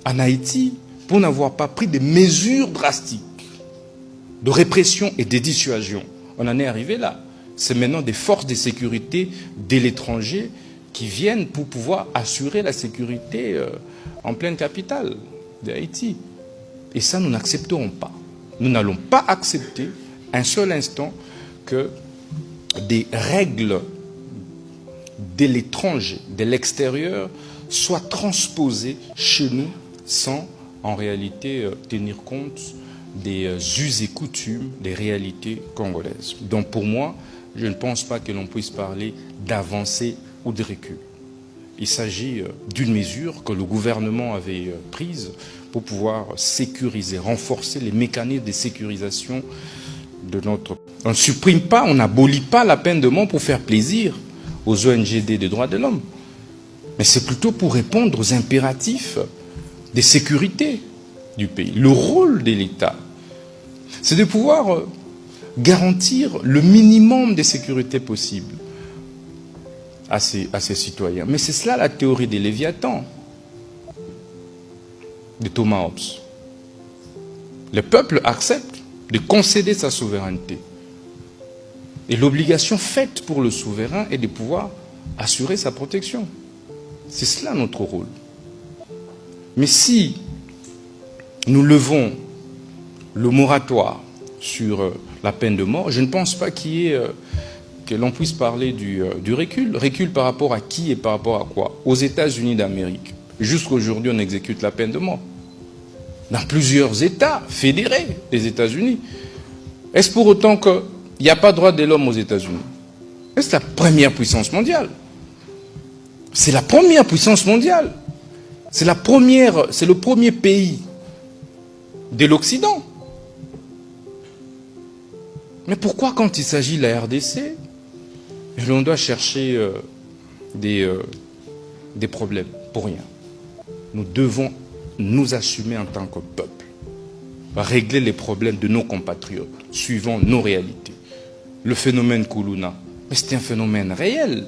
en Haïti pour n'avoir pas pris des mesures drastiques de répression et de dissuasion. On en est arrivé là. C'est maintenant des forces de sécurité de l'étranger qui viennent pour pouvoir assurer la sécurité en pleine capitale d'Haïti. Et ça, nous n'accepterons pas. Nous n'allons pas accepter un seul instant que des règles de l'étranger, de l'extérieur, soient transposées chez nous sans, en réalité, tenir compte des us et coutumes, des réalités congolaises. Donc pour moi, je ne pense pas que l'on puisse parler d'avancée ou de recul. Il s'agit d'une mesure que le gouvernement avait prise pour pouvoir sécuriser, renforcer les mécanismes de sécurisation de notre... On ne supprime pas, on n'abolit pas la peine de mort pour faire plaisir aux ONG des droits de l'homme. Mais c'est plutôt pour répondre aux impératifs de sécurité du pays. Le rôle de l'État, c'est de pouvoir garantir le minimum de sécurité possible à ses citoyens. Mais c'est cela la théorie des Léviathans, de Thomas Hobbes. Le peuple accepte de concéder sa souveraineté. Et l'obligation faite pour le souverain est de pouvoir assurer sa protection. C'est cela notre rôle. Mais si nous levons le moratoire sur la peine de mort, je ne pense pas que l'on puisse parler du recul. Recul par rapport à qui et par rapport à quoi? Aux États-Unis d'Amérique. Jusqu'à aujourd'hui, on exécute la peine de mort. Dans plusieurs États fédérés des États-Unis. Est-ce pour autant qu'il n'y a pas de droit de l'homme aux États-Unis? C'est la première puissance mondiale. C'est la première puissance mondiale. C'est le premier pays de l'Occident. Mais pourquoi, quand il s'agit de la RDC, l'on doit chercher des problèmes? Pour rien. Nous devons nous assumer en tant que peuple, régler les problèmes de nos compatriotes, suivant nos réalités. Le phénomène Koulouna, c'est un phénomène réel.